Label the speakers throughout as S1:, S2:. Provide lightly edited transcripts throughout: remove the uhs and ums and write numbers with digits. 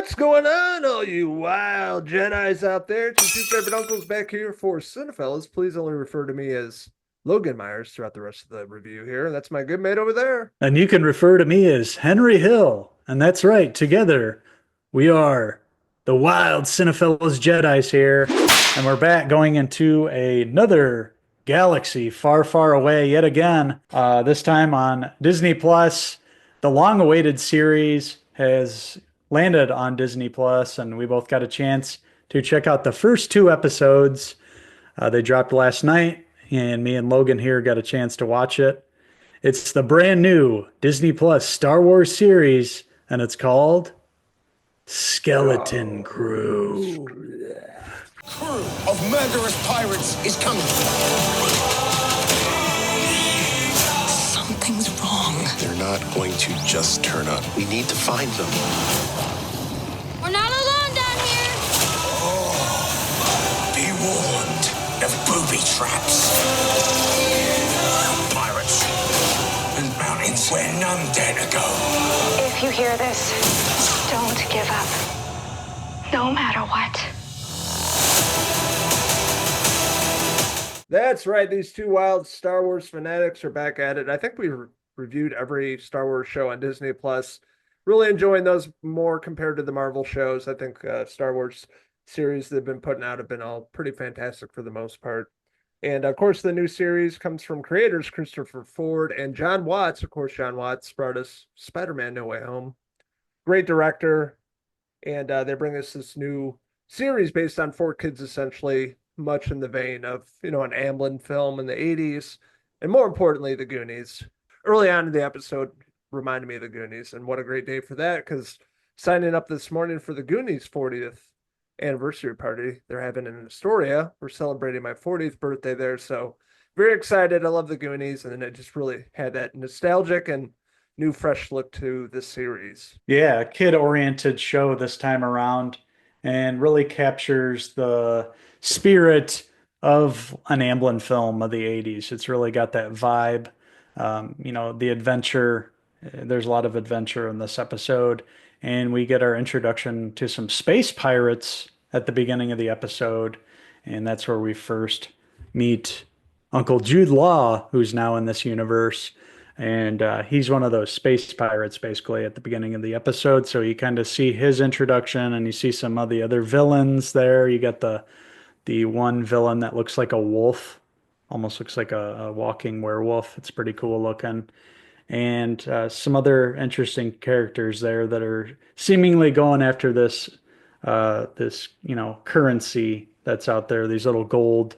S1: What's going on, all you wild Jedis out there? It's your two favorite uncles back here for Cinephellas. Please only refer to me as Logan Myers throughout the rest of the review here. That's my good mate over there.
S2: And you can refer to me as Henry Hill. And that's right, together we are the Wild Cinephiles Jedi's here. And we're back going into another galaxy far, far away yet again. This time on Disney Plus. The long awaited series has landed on Disney Plus, and we both got a chance to check out the first two episodes. They dropped last night, and me and Logan here got a chance to watch it. It's the brand new Disney Plus Star Wars series, and it's called Skeleton Crew.
S3: Crew of murderous pirates is coming. Something's wrong.
S4: They're not going to just turn up. We need to find them.
S5: We're not alone down here.
S3: Be warned of booby traps. Pirates and mountains where none dare to go.
S6: If you hear this, don't give up. No matter what.
S1: That's right. These two wild Star Wars fanatics are back at it. I think we reviewed every Star Wars show on Disney Plus. Really enjoying those more compared to the Marvel shows. I think Star Wars series they've been putting out have been all pretty fantastic for the most part. And of course, the new series comes from creators Christopher Ford and John Watts. Of course, John Watts brought us Spider-Man: No Way Home. Great director, and they bring us this new series based on four kids, essentially, much in the vein of an Amblin film in the '80s, and more importantly, the Goonies. Early on in the episode, reminded me of the Goonies, and what a great day for that! Because signing up this morning for the Goonies 40th anniversary party they're having in Astoria. We're celebrating my 40th birthday there, so very excited. I love the Goonies, and it just really had that nostalgic and new, fresh look to this series.
S2: Yeah, a kid-oriented show this time around, and really captures the spirit of an Amblin film of the 80s. It's really got that vibe. The adventure, there's a lot of adventure in this episode, and we get our introduction to some space pirates at the beginning of the episode, and that's where we first meet Uncle Jude Law, who's now in this universe. And he's one of those space pirates basically at the beginning of the episode. So you kind of see his introduction and you see some of the other villains there. You got the one villain that looks like a wolf, almost looks like a walking werewolf. It's pretty cool looking. And some other interesting characters there that are seemingly going after this currency that's out there, these little gold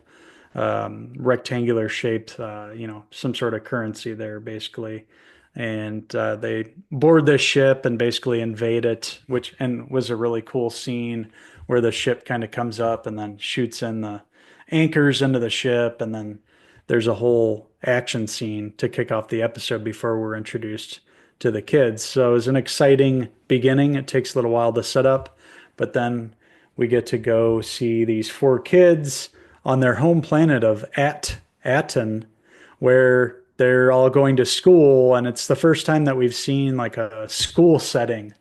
S2: rectangular shaped, some sort of currency there, basically. And they board this ship and basically invade it, which and was a really cool scene where the ship kind of comes up and then shoots in the anchors into the ship, and then there's a whole action scene to kick off the episode before we're introduced to the kids. So it was an exciting beginning. It takes a little while to set up, but then we get to go see these four kids on their home planet of Aten, where they're all going to school, and it's the first time that we've seen like a school setting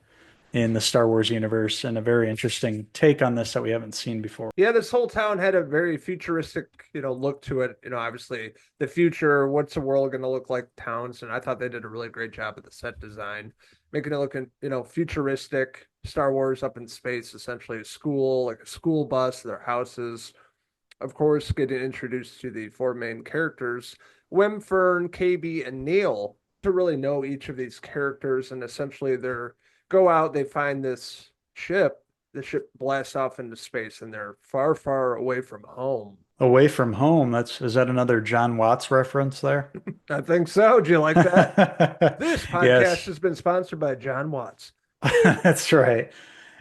S2: in the Star Wars universe, and a very interesting take on this that we haven't seen before.
S1: Yeah, this whole town had a very futuristic, look to it. Obviously the future, what's the world going to look like towns. And I thought they did a really great job with the set design, making it look, futuristic Star Wars up in space, essentially a school, like a school bus, their houses. Of course, getting introduced to the four main characters, Wimfern, KB, and Neil, to really know each of these characters. And essentially they're go out, they find this ship, the ship blasts off into space, and they're far, far away from home.
S2: Away from home. Is that another John Watts reference there?
S1: I think so. Do you like that? This podcast
S2: Yes,
S1: has been sponsored by John Watts.
S2: that's right.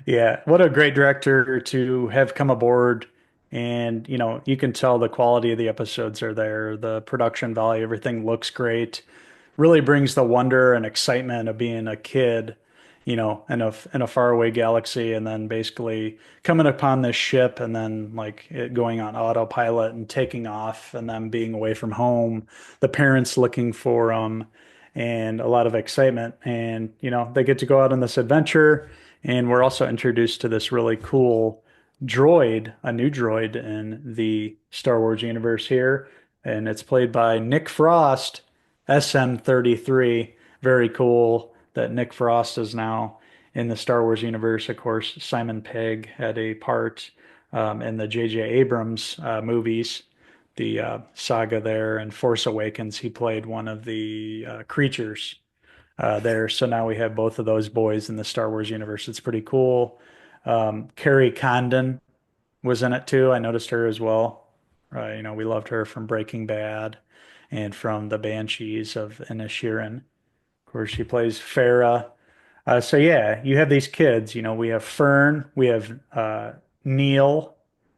S2: Yeah, what a great director to have come aboard. And, you can tell the quality of the episodes are there, the production value, everything looks great. Really brings the wonder and excitement of being a kid, in a faraway galaxy, and then basically coming upon this ship, and then like it going on autopilot and taking off, and then being away from home, the parents looking for them, and a lot of excitement. And they get to go out on this adventure, And we're also introduced to this really cool droid, a new droid in the Star Wars universe here. And it's played by Nick Frost, SM-33. Very cool that Nick Frost is now in the Star Wars universe. Of course, Simon Pegg had a part in the J.J. Abrams movies, the saga there, and Force Awakens. He played one of the creatures there. So now we have both of those boys in the Star Wars universe. It's pretty cool. Carrie Condon was in it too. I noticed her as well. We loved her from Breaking Bad and from the Banshees of Inisherin. Of course, she plays Farah. So yeah, you have these kids. We have Fern, we have Neil.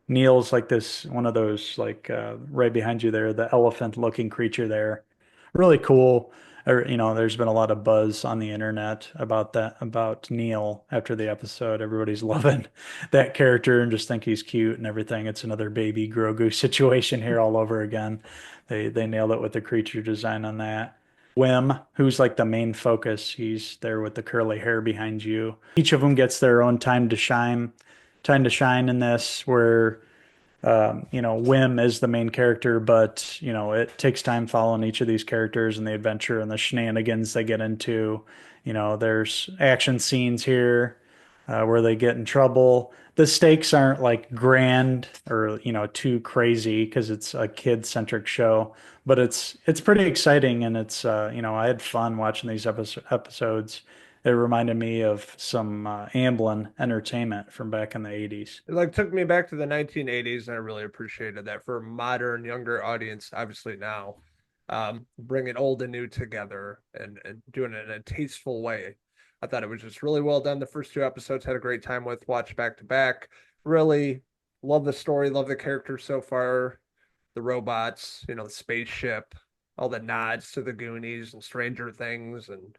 S2: Neil's like this one of those like right behind you there, the elephant-looking creature there. Really cool. There's been a lot of buzz on the internet about that, about Neil after the episode. Everybody's loving that character and just think he's cute and everything. It's another baby Grogu situation here all over again. They nailed it with the creature design on that. Wim, who's like the main focus. He's there with the curly hair behind you. Each of them gets their own time to shine in this, where Wim is the main character, but it takes time following each of these characters and the adventure and the shenanigans they get into. There's action scenes here where they get in trouble. The stakes aren't like grand or too crazy because it's a kid-centric show, but it's pretty exciting and it's I had fun watching these episodes. It reminded me of some Amblin entertainment from back in the 80s.
S1: It like took me back to the 1980s, and I really appreciated that for a modern, younger audience. Obviously now, bringing old and new together and doing it in a tasteful way. I thought it was just really well done. The first two episodes had a great time with, watch back to back. Really love the story, love the characters so far. The robots, the spaceship, all the nods to the Goonies and Stranger Things and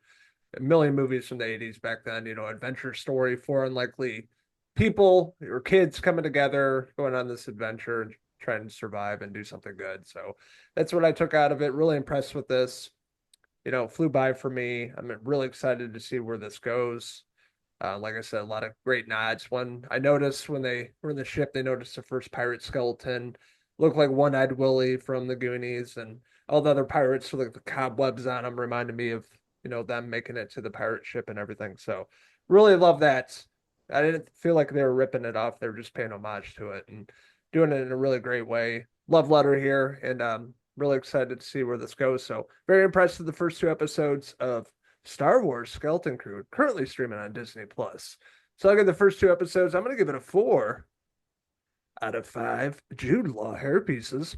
S1: a million movies from the 80s back then, adventure story, four unlikely people or kids coming together, going on this adventure and trying to survive and do something good. So that's what I took out of it. Really impressed with this. Flew by for me. I'm really excited to see where this goes. Like I said, a lot of great nods. One I noticed when they were in the ship, they noticed the first pirate skeleton looked like One-Eyed Willie from the Goonies, and all the other pirates with like the cobwebs on them reminded me of them making it to the pirate ship and everything. So really love that. I didn't feel like they were ripping it off. They were just paying homage to it and doing it in a really great way. Love letter here, and really excited to see where this goes. So very impressed with the first two episodes of Star Wars Skeleton Crew, currently streaming on Disney Plus. So I got the first two episodes. I'm going to give it a 4 out of 5 Jude Law hair pieces.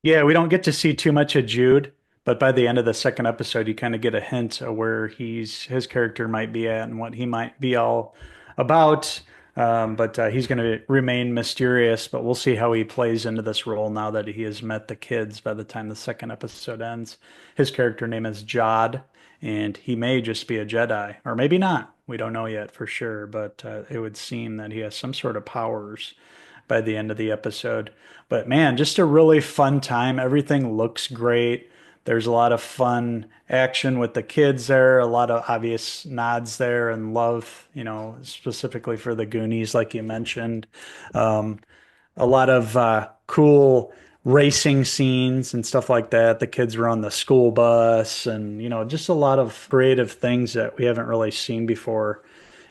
S2: Yeah, we don't get to see too much of Jude, but by the end of the second episode, you kind of get a hint of where his character might be at and what he might be all about. But he's going to remain mysterious, but we'll see how he plays into this role now that he has met the kids by the time the second episode ends. His character name is Jod, and he may just be a Jedi, or maybe not. We don't know yet for sure, but it would seem that he has some sort of powers by the end of the episode. But man, just a really fun time. Everything looks great. There's a lot of fun action with the kids there, a lot of obvious nods there and love, specifically for the Goonies, like you mentioned. A lot of cool racing scenes and stuff like that. The kids were on the school bus and, just a lot of creative things that we haven't really seen before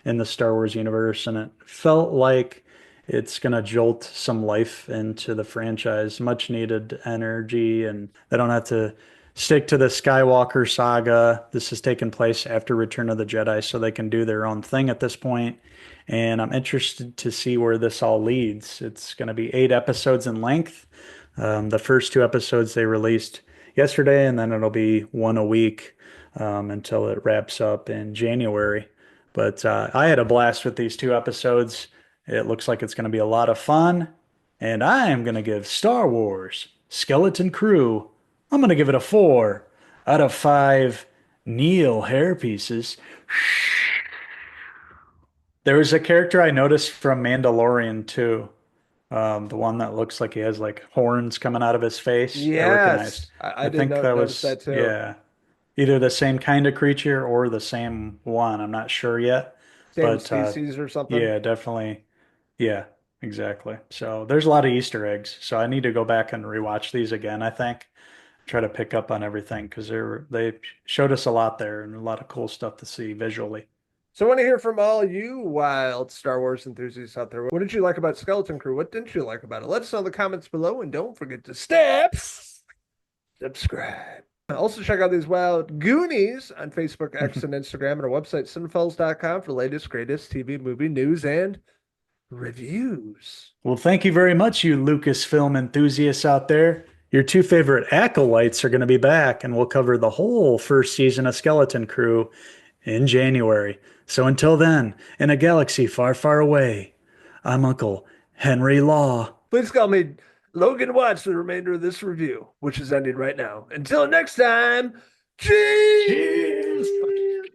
S2: in the Star Wars universe. And it felt like it's going to jolt some life into the franchise, much needed energy, and they don't have to stick to the Skywalker saga. This has taken place after Return of the Jedi, so they can do their own thing at this point. And I'm interested to see where this all leads. It's going to be 8 episodes in length. The first 2 episodes they released yesterday, and then it'll be one a week until it wraps up in January. But I had a blast with these 2 episodes. It looks like it's going to be a lot of fun. And I am going to give Star Wars Skeleton Crew, I'm going to give it a 4 out of 5 Neil hair pieces. There was a character I noticed from Mandalorian too. The one that looks like he has like horns coming out of his face. I recognized.
S1: Yes, I
S2: I
S1: did
S2: think that
S1: notice
S2: was,
S1: that too.
S2: yeah, either the same kind of creature or the same one. I'm not sure yet.
S1: Same
S2: but
S1: species or something.
S2: yeah, definitely. Yeah, exactly. So there's a lot of Easter eggs. So I need to go back and rewatch these again, I think. Try to pick up on everything because they showed us a lot there and a lot of cool stuff to see visually.
S1: So I want to hear from all you wild Star Wars enthusiasts out there. What did you like about Skeleton Crew? What didn't you like about it? Let us know in the comments below, and don't forget to subscribe. Also, check out these wild Goonies on Facebook, X, and Instagram, and our website, Cinephellas.com, for the latest, greatest TV, movie news and reviews.
S2: Well, thank you very much, you Lucasfilm enthusiasts out there. Your two favorite acolytes are going to be back, and we'll cover the whole first season of Skeleton Crew in January. So until then, in a galaxy far, far away, I'm Uncle Henry Law.
S1: Please call me Logan Watts for the remainder of this review, which is ending right now. Until next time, cheers!
S2: Cheers.